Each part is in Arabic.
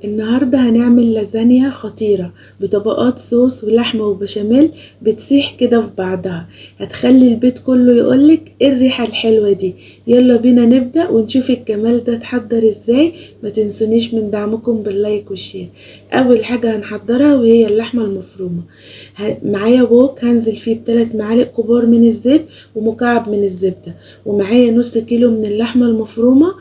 النهاردة هنعمل لازانيا خطيرة بطبقات صوص ولحمة وبشاميل بتسيح كده في بعضها. هتخلي البيت كله يقولك ايه الريحة الحلوة دي. يلا بينا نبدأ ونشوف الجمال ده اتحضر ازاي. ما تنسونيش من دعمكم باللايك والشير. اول حاجة هنحضرها وهي اللحمة المفرومة. معايا ووك هنزل فيه ب3 معالق كبار من الزيت ومكعب من الزبدة، ومعايا نص كيلو من اللحمة المفرومة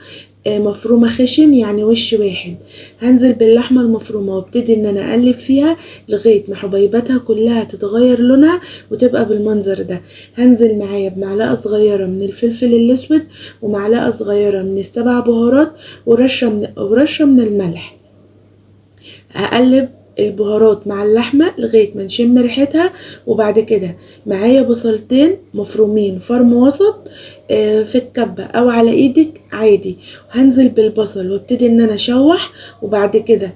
مفرومة خشن يعني وش واحد. هنزل باللحمة المفرومة وابتدي ان انا اقلب فيها لغاية ما حبيباتها كلها تتغير لونها وتبقى بالمنظر ده. هنزل معايا بمعلقة صغيرة من الفلفل الاسود ومعلقة صغيرة من السبع بهارات ورشة من الملح. هقلب البهارات مع اللحمة لغاية ما نشم ريحتها. وبعد كده معايا بصلتين مفرومين فرم وسط في الكبة او على ايدك عادي. هنزل بالبصل وابتدي ان انا اشوح. وبعد كده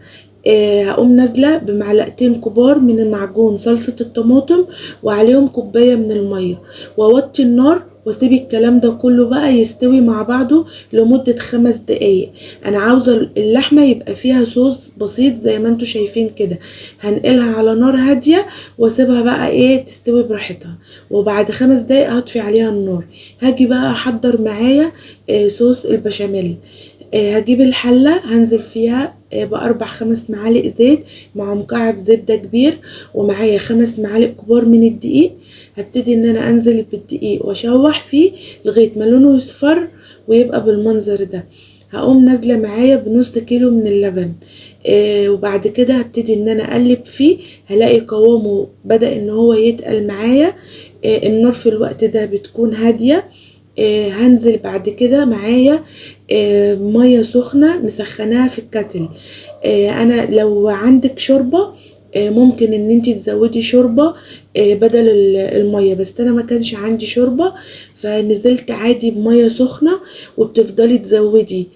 هقوم نازلة بمعلقتين كبار من معجون صلصة الطماطم وعليهم كوباية من المية، واوطي النار واسيب الكلام ده كله بقى يستوي مع بعضه لمدة 5 دقايق. انا عاوزة اللحمة يبقى فيها صوص بسيط زي ما انتوا شايفين كده. هنقلها على نار هادية واسيبها بقى تستوي براحتها، وبعد 5 دقايق هطفي عليها النار. هاجي بقى احضر معايا صوص البشاميل. هجيب الحلة هنزل فيها ب4 5 معالق زيت مع مكعب زبدة كبير، ومعايا 5 معالق كبار من الدقيق. هبتدي ان انا انزل بالدقيق واشوح فيه لغاية ما لونه يصفر ويبقى بالمنظر ده. هقوم نازلة معايا بنص كيلو من اللبن. وبعد كده هبتدي ان انا اقلب فيه. هلاقي قوامه بدأ ان هو يتقل معايا. النار في الوقت ده بتكون هادية. هنزل بعد كده معايا مية سخنة مسخناها في الكتل. انا لو عندك شوربة ممكن ان انتي تزودي شوربة بدل المية، بس انا ما كانش عندي شوربة فنزلت عادي بمية سخنة. وبتفضلي تزودي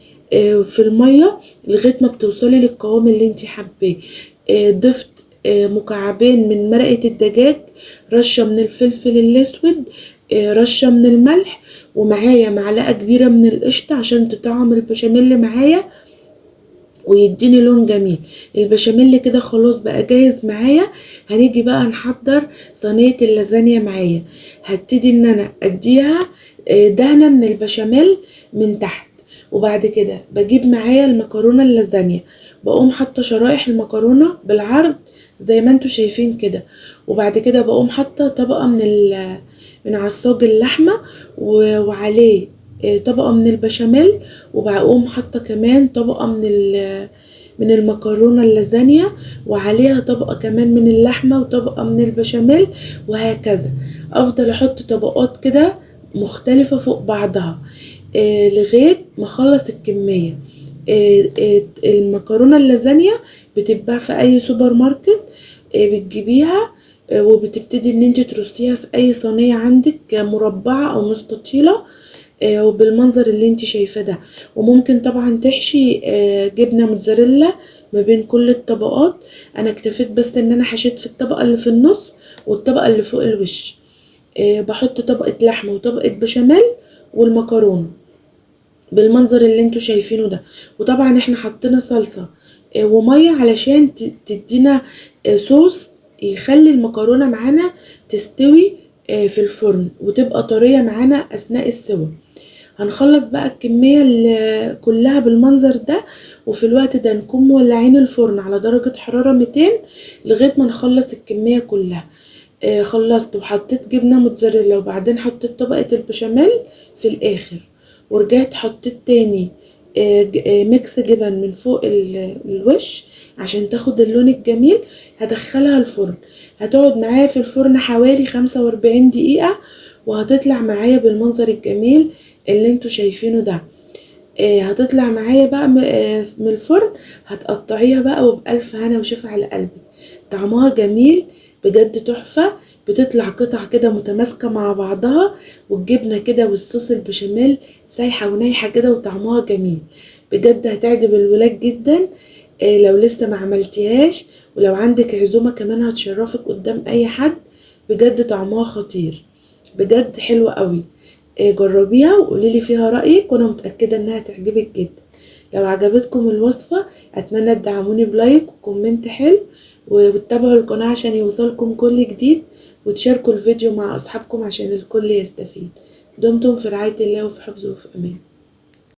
في المية لغاية ما بتوصلي للقوام اللي انتي حباه. ضفت مكعبين من مرقة الدجاج، رشة من الفلفل الاسود، رشة من الملح، ومعايا معلقة كبيرة من القشطة عشان تطعم البشاميل معايا ويديني لون جميل. البشاميل كده خلاص بقى جاهز معايا. هنيجي بقى نحضر صينية اللازانيا معايا. هبتدي ان انا اديها دهنة من البشاميل من تحت. وبعد كده بجيب معايا المكرونة اللازانيا، بقوم حاطة شرائح المكرونة بالعرض زي ما انتوا شايفين كده. وبعد كده بقوم حاطة طبقة من عصاج اللحمة وعليه طبقة من البشاميل. وبقوم حاطة كمان طبقة من المكرونة اللازانيا، وعليها طبقة كمان من اللحمة وطبقة من البشاميل، وهكذا. افضل احط طبقات كده مختلفة فوق بعضها لغاية ما اخلص الكمية. المكرونة اللازانيا بتتباع في اي سوبر ماركت. بتجيبيها وبتبتدي ان انت ترصيها في اي صينية عندك مربعة او مستطيلة وبالمنظر اللي انت شايفاه ده. وممكن طبعا تحشي جبنة موتزاريلا ما بين كل الطبقات. انا اكتفيت بس ان انا حشيت في الطبقة اللي في النص والطبقة اللي فوق الوش. بحط طبقة لحمة وطبقة بشاميل والمكرونة بالمنظر اللي انتوا شايفينه ده. وطبعا احنا حطينا صلصة ومية علشان تدينا صوص يخلي المكرونة معانا تستوي في الفرن وتبقى طرية معانا اثناء السوا. هنخلص بقى الكمية اللي كلها بالمنظر ده، وفي الوقت ده نكون مولعين الفرن على درجة حرارة 200 لغاية ما نخلص الكمية كلها. خلصت وحطيت جبنة موتزاريلا وبعدين حطيت طبقة البشاميل في الاخر، ورجعت حطيت تاني ميكس جبن من فوق الوش عشان تاخد اللون الجميل. هدخلها الفرن، هتقعد معايا في الفرن حوالي 45 دقيقة وهتطلع معايا بالمنظر الجميل اللي انتوا شايفينه ده. هتطلع معايا بقى من الفرن. هتقطعيها بقى وبألف هنا وشفا على قلبك. طعمها جميل بجد تحفة. بتطلع قطع كده متماسكة مع بعضها، والجبنة كده والصوص البشاميل سايحة ونايحة كده وطعمها جميل. بجد هتعجب الولاد جدا لو لسه ما عملتيهاش. ولو عندك عزومة كمان هتشرفك قدام اي حد. بجد طعمها خطير، بجد حلوة قوي. جربيها وقوليلي فيها رأيك وانا متأكدة انها تعجبك جدا. لو عجبتكم الوصفة اتمنى تدعموني بلايك وكومنت حلو، وتتابعوا القناة عشان يوصلكم كل جديد، وتشاركوا الفيديو مع اصحابكم عشان الكل يستفيد. دمتم في رعاية الله وفي حفظه وفي امان.